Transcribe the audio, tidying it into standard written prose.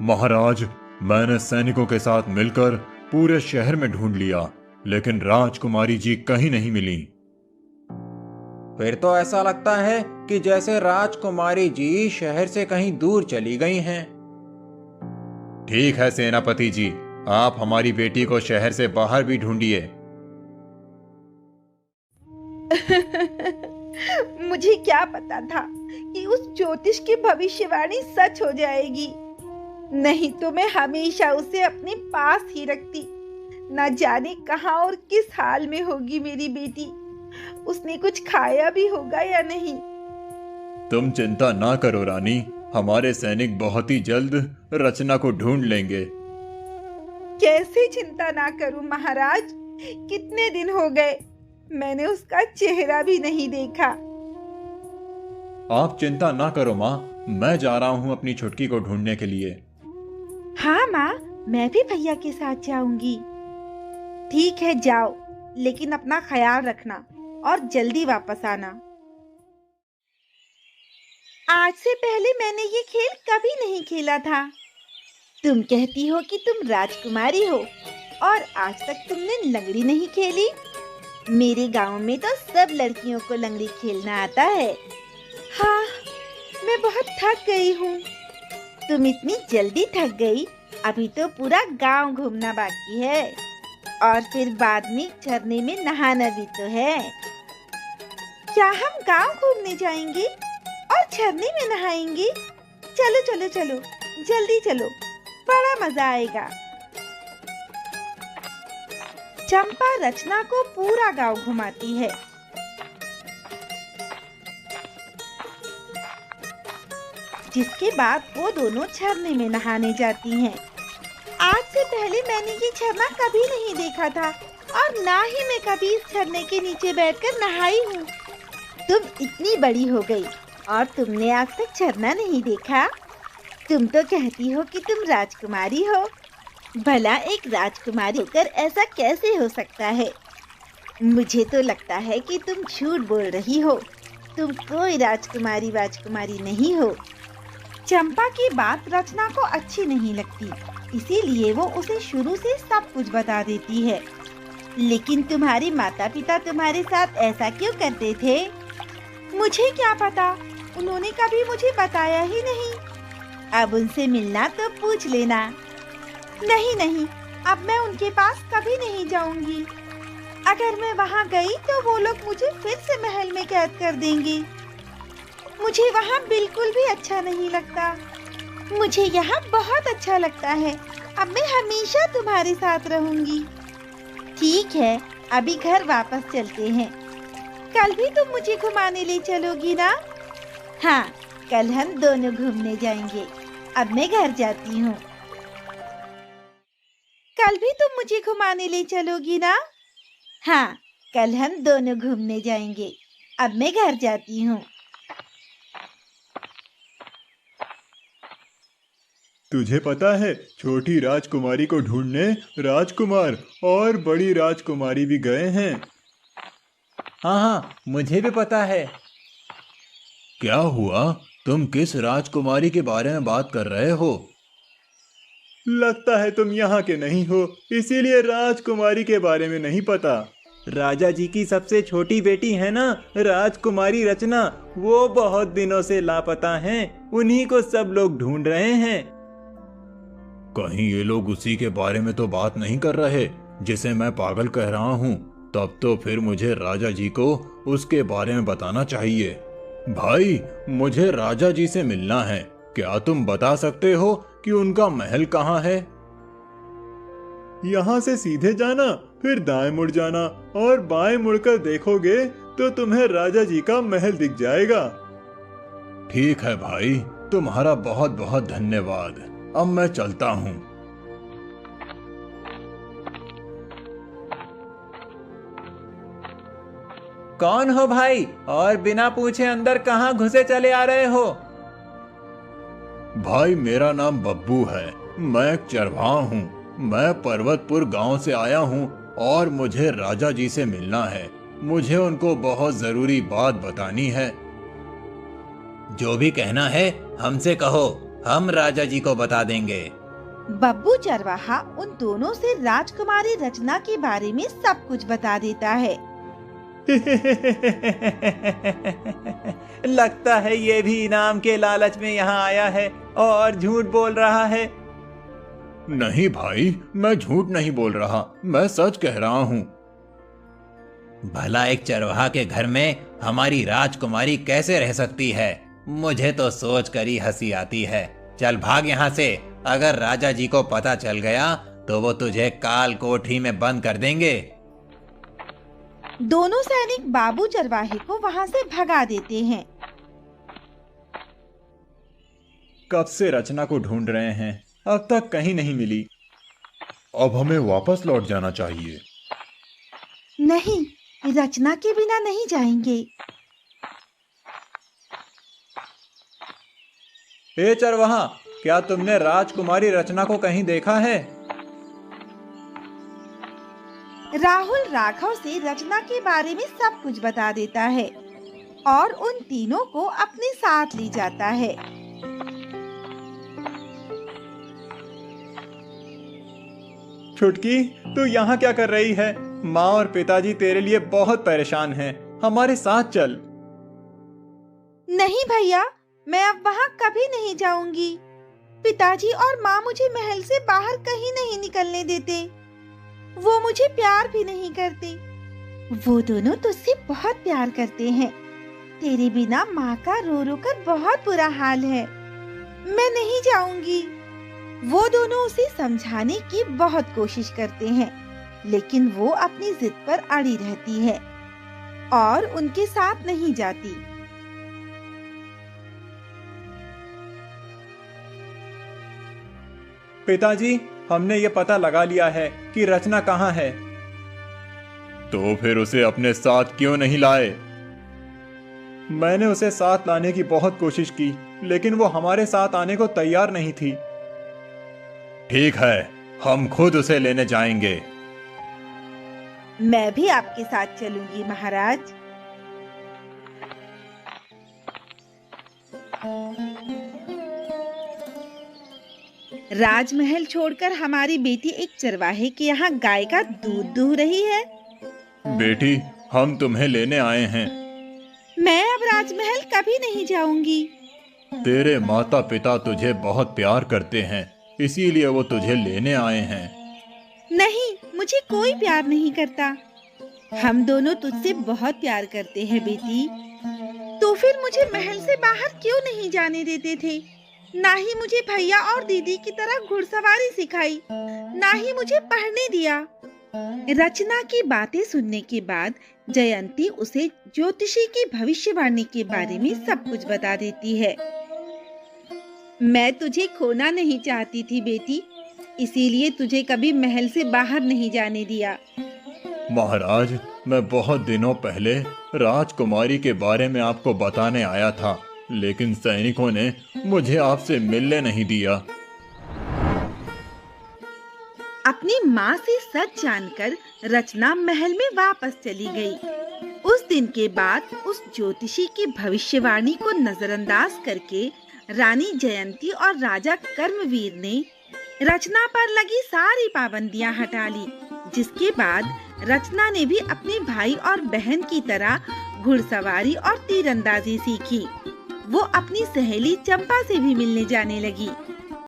महाराज, मैंने सैनिकों के साथ मिलकर पूरे शहर में ढूंढ लिया, लेकिन राजकुमारी जी कहीं नहीं मिली। फिर तो ऐसा लगता है कि जैसे राजकुमारी जी शहर से कहीं दूर चली गई हैं। ठीक है सेनापति जी, आप हमारी बेटी को शहर से बाहर भी ढूंढिए। मुझे क्या पता था कि उस ज्योतिष की भविष्यवाणी सच हो जाएगी। नहीं तो मैं हमेशा उसे अपने पास ही रखती। न जाने कहाँ और किस हाल में होगी मेरी बेटी। उसने कुछ खाया भी होगा या नहीं। तुम चिंता ना करो रानी, हमारे सैनिक बहुत ही जल्द रचना को ढूंढ लेंगे। कैसे चिंता ना करूं महाराज, कितने दिन हो गए मैंने उसका चेहरा भी नहीं देखा। आप चिंता ना करो माँ, मैं जा रहा हूँ अपनी छुटकी को ढूंढने के लिए। हाँ माँ, मैं भी भैया के साथ जाऊंगी। ठीक है जाओ, लेकिन अपना ख्याल रखना और जल्दी वापस आना। आज से पहले मैंने ये खेल कभी नहीं खेला था। तुम कहती हो कि तुम राजकुमारी हो और आज तक तुमने लंगड़ी नहीं खेली। मेरे गांव में तो सब लड़कियों को लंगड़ी खेलना आता है। हाँ, मैं बहुत थक गई हूँ। तुम इतनी जल्दी थक गई, अभी तो पूरा गांव घूमना बाकी है और फिर बाद में झरने में नहाना भी तो है। क्या हम गांव घूमने जाएंगे और झरने में नहाएंगे? चलो चलो चलो, जल्दी चलो, बड़ा मजा आएगा। चंपा रचना को पूरा गांव घुमाती है। जिसके बाद वो दोनों झरने में नहाने जाती हैं। आज से पहले मैंने ये झरना कभी नहीं देखा था और ना ही मैं कभी इस झरने के नीचे बैठकर नहाई हूँ। तुम इतनी बड़ी हो गई और तुमने आज तक झरना नहीं देखा? तुम तो कहती हो कि तुम राजकुमारी हो। भला एक राजकुमारी होकर ऐसा कैसे हो सकता है? मुझे तो लगता है कि तुम झूठ बोल रही हो। तुम कोई राजकुमारी नहीं हो। चंपा की बात रचना को अच्छी नहीं लगती, इसीलिए वो उसे शुरू से सब कुछ बता देती है। लेकिन तुम्हारे माता पिता तुम्हारे साथ ऐसा क्यों करते थे? मुझे क्या पता, उन्होंने कभी मुझे बताया ही नहीं। अब उनसे मिलना तो पूछ लेना। नहीं नहीं, अब मैं उनके पास कभी नहीं जाऊंगी। अगर मैं वहाँ गई तो वो लोग मुझे फिर से महल में कैद कर देंगे। मुझे वहाँ बिल्कुल भी अच्छा नहीं लगता। मुझे यहाँ बहुत अच्छा लगता है। अब मैं हमेशा तुम्हारे साथ रहूंगी। ठीक है, अभी घर वापस चलते हैं। कल भी तुम मुझे घुमाने ले चलोगी ना? हाँ, कल हम दोनों घूमने जाएंगे। अब मैं घर जाती हूँ। कल भी तुम मुझे घुमाने ले चलोगी ना? हाँ, कल हम दोनों घूमने जाएंगे। अब मैं घर जाती हूँ। तुझे पता है, छोटी राजकुमारी को ढूंढने राजकुमार और बड़ी राजकुमारी भी गए हैं। हाँ हाँ, मुझे भी पता है। क्या हुआ? तुम किस राजकुमारी के बारे में बात कर रहे हो? लगता है तुम यहाँ के नहीं हो, इसीलिए राजकुमारी के बारे में नहीं पता। राजा जी की सबसे छोटी बेटी है ना, राजकुमारी रचना, वो बहुत दिनों से लापता हैं। उन्हीं को सब लोग ढूंढ रहे हैं। कहीं ये लोग उसी के बारे में तो बात नहीं कर रहे जिसे मैं पागल कह रहा हूँ? तब तो फिर मुझे राजा जी को उसके बारे में बताना चाहिए। भाई, मुझे राजा जी से मिलना है। क्या तुम बता सकते हो कि उनका महल कहाँ है? यहाँ से सीधे जाना, फिर दाएं मुड़ जाना और बाएं मुड़कर देखोगे तो तुम्हें राजा जी का महल दिख जाएगा। ठीक है भाई, तुम्हारा बहुत बहुत धन्यवाद। अब मैं चलता हूँ। कौन हो भाई, और बिना पूछे अंदर कहाँ घुसे चले आ रहे हो? भाई, मेरा नाम बब्बू है। मैं एक चरवाहा हूँ। मैं पर्वतपुर गांव से आया हूँ और मुझे राजा जी से मिलना है। मुझे उनको बहुत जरूरी बात बतानी है। जो भी कहना है हमसे कहो, हम राजा जी को बता देंगे। बब्बू चरवाहा उन दोनों से राजकुमारी रचना के बारे में सब कुछ बता देता है। लगता है ये भी इनाम के लालच में यहाँ आया है और झूठ बोल रहा है। नहीं भाई, मैं झूठ नहीं बोल रहा, मैं सच कह रहा हूँ। भला एक चरवाहा के घर में हमारी राजकुमारी कैसे रह सकती है? मुझे तो सोच कर ही हंसी आती है। चल भाग यहाँ से, अगर राजा जी को पता चल गया तो वो तुझे काल कोठरी में बंद कर देंगे। दोनों सैनिक बाबू चरवाहे को वहाँ से भगा देते हैं। कब से रचना को ढूंढ रहे हैं, अब तक कहीं नहीं मिली। अब हमें वापस लौट जाना चाहिए। नहीं, रचना के बिना नहीं जाएंगे। हे चरवाहा, क्या तुमने राजकुमारी रचना को कहीं देखा है? राहुल राघव से रचना के बारे में सब कुछ बता देता है और उन तीनों को अपने साथ ले जाता है। छुटकी, तू यहाँ क्या कर रही है? माँ और पिताजी तेरे लिए बहुत परेशान हैं। हमारे साथ चल। नहीं भैया, मैं अब वहाँ कभी नहीं जाऊंगी। पिताजी और माँ मुझे महल से बाहर कहीं नहीं निकलने देते। वो मुझे प्यार भी नहीं करते। वो दोनों तुझसे बहुत प्यार करते हैं। तेरे बिना माँ का रो रो कर बहुत बुरा हाल है। मैं नहीं जाऊंगी। वो दोनों उसे समझाने की बहुत कोशिश करते हैं, लेकिन वो अपनी जिद पर अड़ी रहती है और उनके साथ नहीं जाती। पिताजी, हमने ये पता लगा लिया है कि रचना कहाँ है। तो फिर उसे अपने साथ क्यों नहीं लाए? मैंने उसे साथ लाने की बहुत कोशिश की, लेकिन वो हमारे साथ आने को तैयार नहीं थी। ठीक है, हम खुद उसे लेने जाएंगे। मैं भी आपके साथ चलूंगी महाराज। राजमहल छोड़कर हमारी बेटी एक चरवाहे के यहाँ गाय का दूध दूह रही है। बेटी, हम तुम्हें लेने आए हैं। मैं अब राजमहल कभी नहीं जाऊंगी। तेरे माता पिता तुझे बहुत प्यार करते हैं, इसीलिए वो तुझे लेने आए हैं। नहीं, मुझे कोई प्यार नहीं करता। हम दोनों तुझसे बहुत प्यार करते हैं बेटी। तो फिर मुझे महल से बाहर क्यों नहीं जाने देते थे? ना ही मुझे भैया और दीदी की तरह घुड़सवारी सिखाई, ना ही मुझे पढ़ने दिया। रचना की बातें सुनने के बाद जयंती उसे ज्योतिषी की भविष्यवाणी के बारे में सब कुछ बता देती है। मैं तुझे खोना नहीं चाहती थी बेटी, इसीलिए तुझे कभी महल से बाहर नहीं जाने दिया। महाराज, मैं बहुत दिनों पहले राजकुमारी के बारे में आपको बताने आया था, लेकिन सैनिकों ने मुझे आपसे मिलने नहीं दिया। अपनी माँ से सच जानकर रचना महल में वापस चली गई। उस दिन के बाद उस ज्योतिषी की भविष्यवाणी को नजरअंदाज करके रानी जयंती और राजा कर्मवीर ने रचना पर लगी सारी पाबंदियां हटा ली, जिसके बाद रचना ने भी अपने भाई और बहन की तरह घुड़सवारी और तीरंदाजी सीखी। वो अपनी सहेली चंपा से भी मिलने जाने लगी।